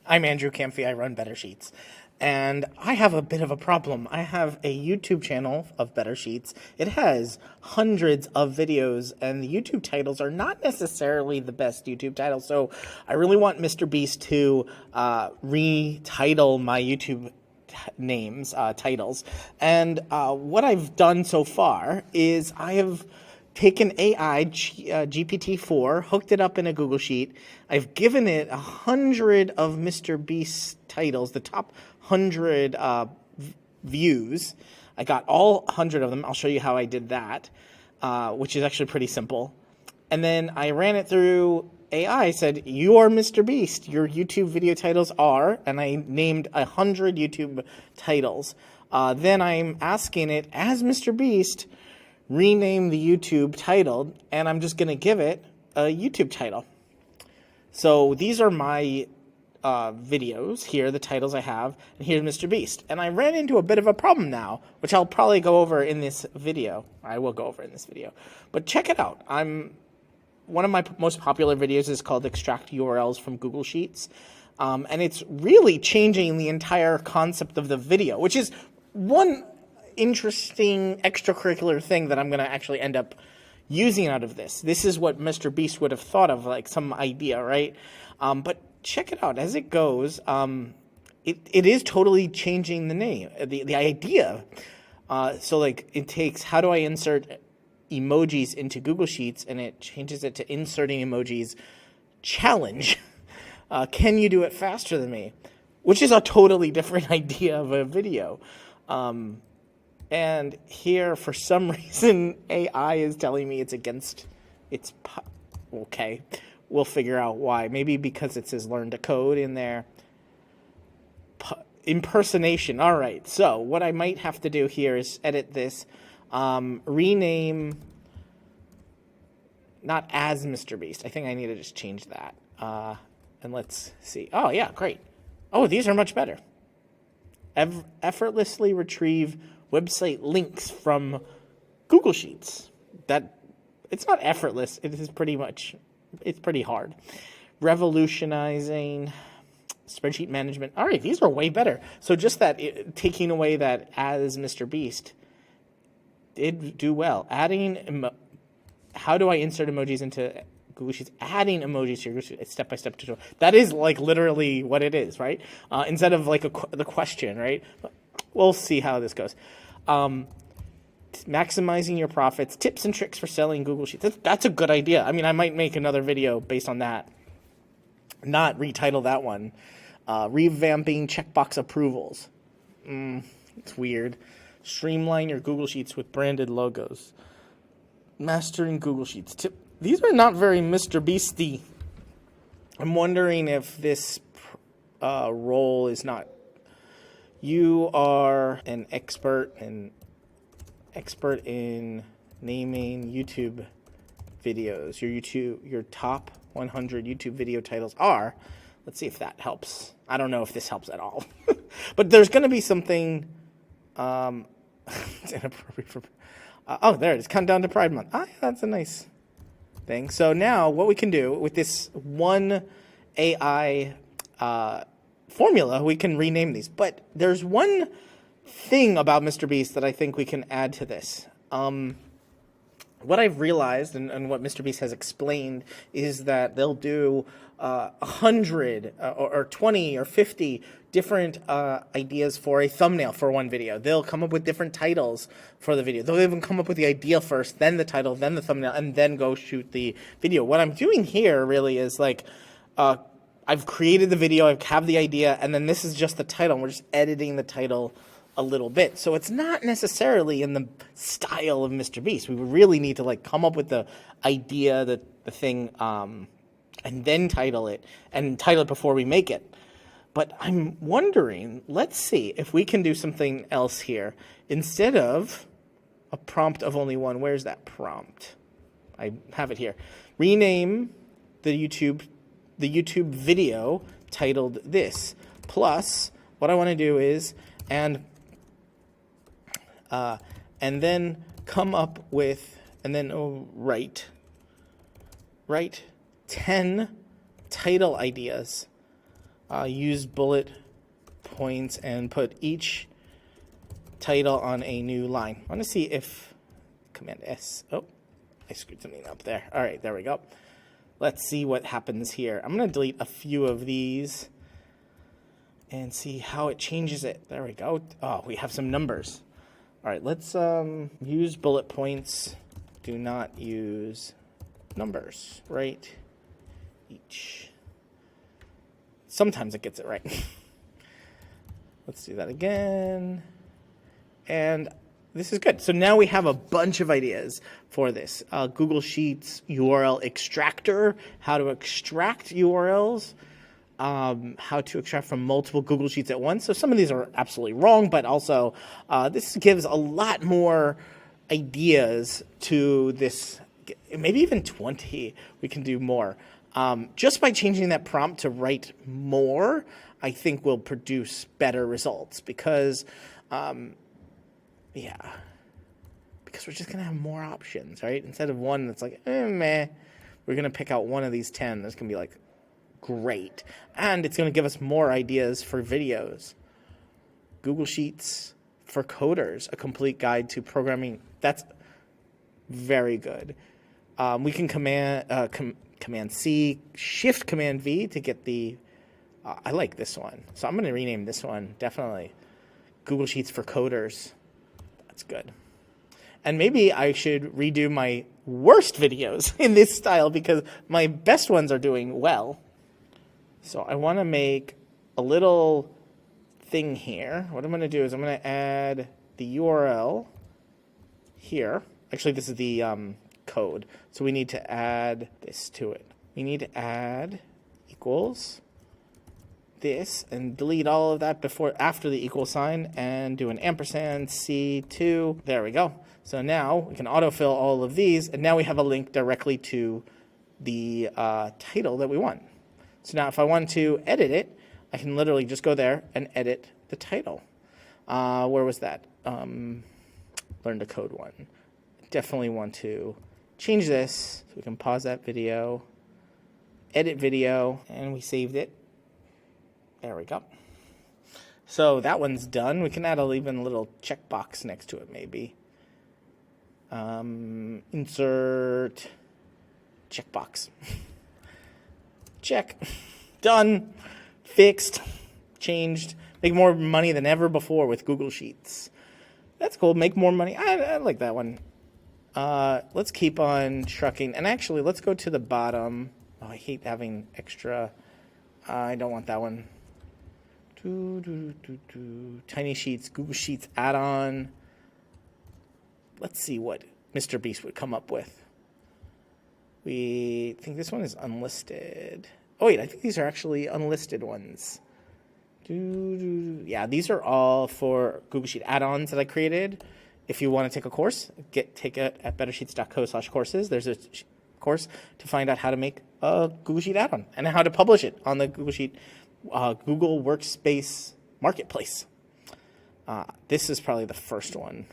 I'm Andrew Kamphey. I run Better Sheets. And I have a bit of a problem. I have a YouTube channel of Better Sheets. It has hundreds of videos, and the YouTube titles are not necessarily the best YouTube titles. So I really want Mr. Beast to retitle my YouTube names, titles. And what I've done so far is I have taken AI, GPT-4, hooked it up in a Google Sheet. I've given it 100 of Mr. Beast's titles, the top 100 views. I got all 100 of them. I'll show you how I did that, which is actually pretty simple. And then I ran it through AI. I said, you are Mr. Beast. Your YouTube video titles are, and I named 100 YouTube titles. Then I'm asking it, as Mr. Beast, rename the YouTube title, and I'm just going to give it a YouTube title. So these are my videos here, the titles I have, and here's Mr. Beast. And I ran into a bit of a problem now, which I'll probably go over in this video. I will go over in this video. But check it out. One of my most popular videos is called Extract URLs from Google Sheets. And it's really changing the entire concept of the video, which is one interesting extracurricular thing that I'm going to actually end up using out of this. This is what Mr. Beast would have thought of, like some idea, right? But check it out as it goes. It is totally changing the name, the idea. So like it takes, how do I insert emojis into Google Sheets, and it changes it to inserting emojis challenge. Can you do it faster than me? Which is a totally different idea of a video. And here, for some reason, AI is telling me it's against its... Okay, we'll figure out why. Maybe because it says learn to code in there. Impersonation. All right, so what I might have to do here is edit this. Rename, not as Mr. Beast. I think I need to just change that. And let's see. Oh, yeah, great. Oh, these are much better. Effortlessly retrieve website links from Google Sheets. It's not effortless. It is it's pretty hard. Revolutionizing spreadsheet management. All right, these are way better. So just that, taking away that as Mr. Beast did do well. Adding, how do I insert emojis into Google Sheets? Adding emojis to your Google Sheets, step-by-step tutorial. That is like literally what it is, right? Instead of like the question, right? We'll see how this goes. Maximizing your profits, tips and tricks for selling Google Sheets. That's a good idea. I mean, I might make another video based on that. Not retitle that one. Revamping checkbox approvals. It's weird. Streamline your Google Sheets with branded logos. Mastering Google Sheets. These are not very Mr. Beasty. I'm wondering if this role is not... You are an expert in naming YouTube videos. Your top 100 YouTube video titles are. Let's see if that helps. I don't know if this helps at all. But there's going to be something it's inappropriate for... oh, there it is. Countdown to Pride Month. That's a nice thing. So now what we can do with this one AI formula, we can rename these. But there's one thing about Mr. Beast that I think we can add to this. What I've realized and what Mr. Beast has explained is that they'll do 100 or 20 or 50 different ideas for a thumbnail for one video. They'll come up with different titles for the video. They'll even come up with the idea first, then the title, then the thumbnail, and then go shoot the video. What I'm doing here really is like, I've created the video, I have the idea, and then this is just the title. We're just editing the title a little bit. So it's not necessarily in the style of Mr. Beast. We would really need to like come up with the idea, the thing, and then title it, and title it before we make it. But I'm wondering, let's see if we can do something else here. Instead of a prompt of only one, where's that prompt? I have it here. Rename the YouTube video titled this. Plus, what I want to do is, and then come up with, and then write 10 title ideas use bullet points and put each title on a new line. I want to see if Command S. Oh, I screwed something up there. All right, there we go. Let's see what happens here. I'm going to delete a few of these and see how it changes it. There we go. Oh, we have some numbers. All right, let's use bullet points. Do not use numbers, right? Each. Sometimes it gets it right. Let's do that again. And this is good. So now we have a bunch of ideas for this. Google Sheets URL extractor, how to extract URLs, how to extract from multiple Google Sheets at once. So some of these are absolutely wrong, but also this gives a lot more ideas to this. Maybe even 20, we can do more. Just by changing that prompt to write more, I think will produce better results because, yeah, because we're just going to have more options, right? Instead of one that's like, meh, we're going to pick out one of these 10 that's going to be like, great. And it's going to give us more ideas for videos. Google Sheets for coders, a complete guide to programming. That's very good. We can Command C, Shift Command V to get the, I like this one. So I'm going to rename this one, definitely. Google Sheets for coders. That's good. And maybe I should redo my worst videos in this style because my best ones are doing well. So I want to make a little thing here. What I'm going to do is I'm going to add the URL here. Actually, this is the code. So we need to add this to it. We need to add equals this and delete all of that after the equal sign and do an ampersand C2. There we go. So now we can autofill all of these and now we have a link directly to the title that we want. So now if I want to edit it, I can literally just go there and edit the title. Where was that? Learn to code one. Definitely want to change this so we can pause that video, edit video, and we saved it. There we go. So that one's done. We can add even a little checkbox next to it maybe. Insert checkbox. Check. Done. Fixed. Changed. Make more money than ever before with Google Sheets. That's cool. Make more money. I like that one. Let's keep on trucking. And actually, let's go to the bottom. Oh, I hate having extra. I don't want that one. Tiny Sheets, Google Sheets add-on. Let's see what Mr. Beast would come up with. We think this one is unlisted. Oh, wait, I think these are actually unlisted ones. Yeah, these are all for Google Sheet add-ons that I created. If you want to take a course, take it at bettersheets.co/courses. There's a course to find out how to make a Google Sheet add-on and how to publish it on the Google Sheet Google Workspace Marketplace. This is probably the first one.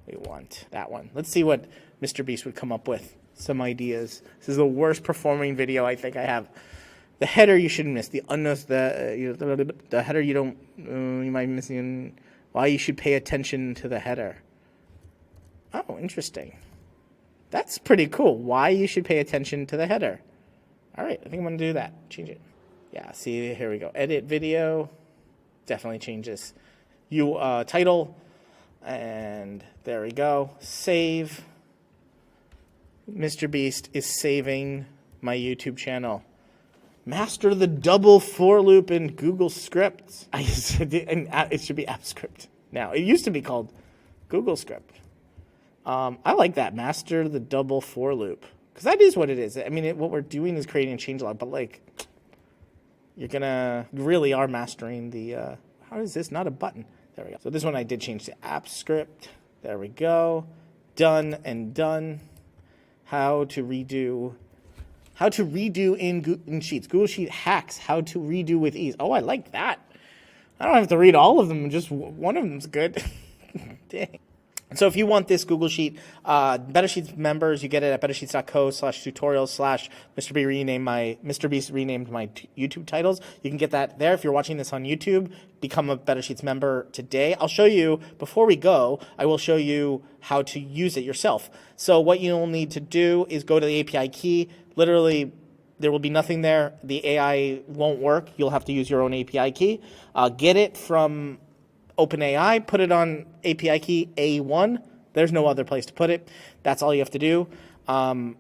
We want that one. Let's see what Mr. Beast would come up with. Some ideas. This is the worst performing video I think I have. The header you shouldn't miss. The header you don't. You might be missing. Why you should pay attention to the header. Oh, interesting. That's pretty cool. Why you should pay attention to the header. All right, I think I'm going to do that. Change it. Yeah, see, here we go. Edit video. Definitely change this. Title. And there we go. Save. Mr. Beast is saving my YouTube channel. Master the double for loop in Google Script. It should be AppScript now. It used to be called Google Script. I like that. Master the double for loop. Because that is what it is. I mean, what we're doing is creating a changelog, but like, you really are mastering the, how is this not a button? There we go. So this one I did change to AppScript. There we go. Done and done. How to redo in Sheets. Google Sheet hacks. How to redo with ease. Oh, I like that. I don't have to read all of them. Just one of them's good. Dang. So if you want this Google Sheet, Better Sheets members, you get it at bettersheets.co/tutorials/Mr. Beast renamed my YouTube titles. You can get that there. If you're watching this on YouTube, become a Better Sheets member today. I'll show you, before we go, I will show you how to use it yourself. So what you'll need to do is go to the API key. Literally, there will be nothing there. The AI won't work. You'll have to use your own API key. Get it from OpenAI, put it on API key A1. There's no other place to put it. That's all you have to do. On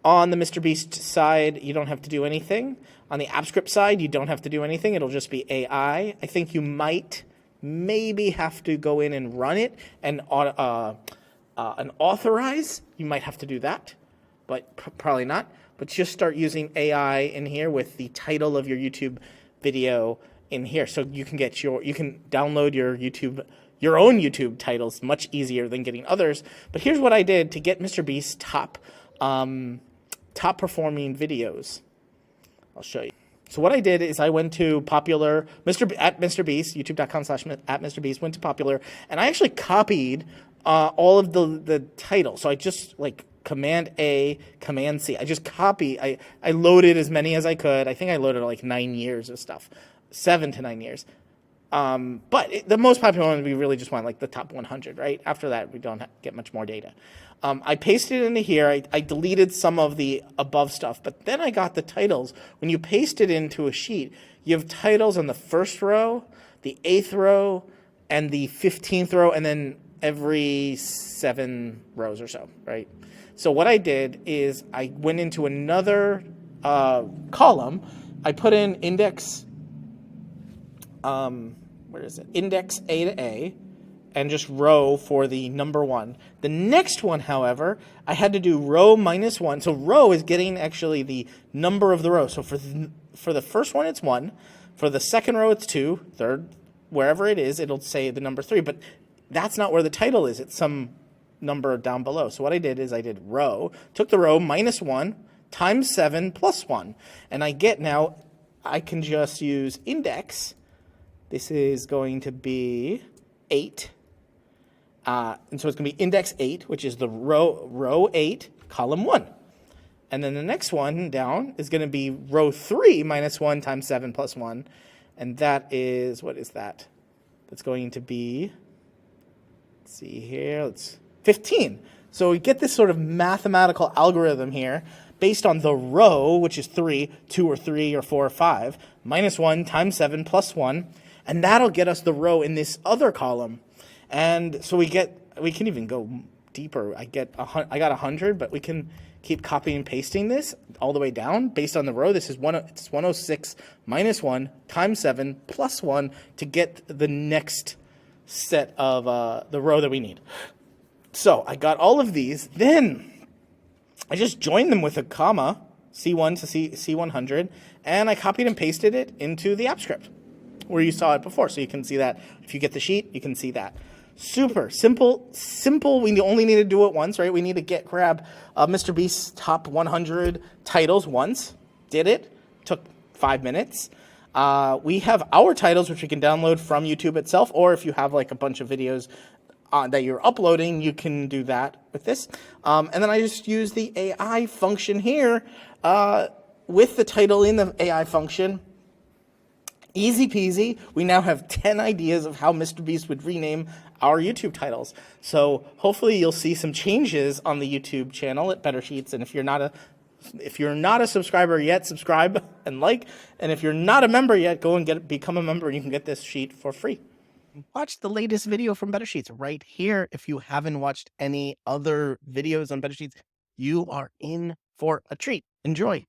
the MrBeast side, you don't have to do anything. On the AppScript side, you don't have to do anything. It'll just be AI. I think you maybe have to go in and run it and authorize. You might have to do that, but probably not. But just start using AI in here with the title of your YouTube video in here, so you can get you can download your own YouTube titles much easier than getting others. But here's what I did to get MrBeast's top performing videos. I'll show you. So what I did is I went to popular MrBeast, youtube.com/@MrBeast, went to popular, and I actually copied all of the titles. So I just Command A, Command C. I just I loaded as many as I could. I think I loaded like 9 years of stuff. 7 to 9 years. But the most popular one, we really just want like the top 100, right? After that, we don't get much more data. I pasted it into here. I deleted some of the above stuff, but then I got the titles. When you paste it into a sheet, you have titles on the first row, the 8th row, and the 15th row, and then every 7 rows or so, right? So what I did is I went into another column. I put in index index A to A, and just row for the number 1. The next one, however, I had to do row -1. So row is getting actually the number of the row. So for the first one, it's 1. For the second row, it's 2. Third, wherever it is, it'll say the number 3. But that's not where the title is. It's some number down below. So what I did is I did row, took the row -1 times 7 plus 1. And I get now, I can just use index. This is going to be 8. And so it's going to be index 8, which is the row 8, column 1. And then the next one down is going to be row 3 -1 times 7 plus 1. And that is, what is that? That's going to be, let's see here, it's 15. So we get this sort of mathematical algorithm here based on the row, which is 3, 2 or 3 or 4 or 5, -1 times 7 plus 1. And that'll get us the row in this other column. And so we can even go deeper. I got 100, but we can keep copying and pasting this all the way down based on the row. This is it's 106 -1 times 7 plus 1 to get the next set of the row that we need. So I got all of these. Then I just joined them with a comma, C1 to C100, and I copied and pasted it into the AppScript where you saw it before. So you can see that. If you get the sheet, you can see that. Super simple. We only need to do it once, right? We need to grab MrBeast's top 100 titles once. Did it. Took 5 minutes. We have our titles, which we can download from YouTube itself, or if you have like a bunch of videos that you're uploading, you can do that with this. And then I just use the AI function here with the title in the AI function. Easy peasy. We now have 10 ideas of how MrBeast would rename our YouTube titles. So hopefully you'll see some changes on the YouTube channel at Better Sheets. And if you're not a subscriber yet, subscribe and like. And if you're not a member yet, go and become a member, and you can get this sheet for free. Watch the latest video from Better Sheets right here. If you haven't watched any other videos on Better Sheets, you are in for a treat. Enjoy.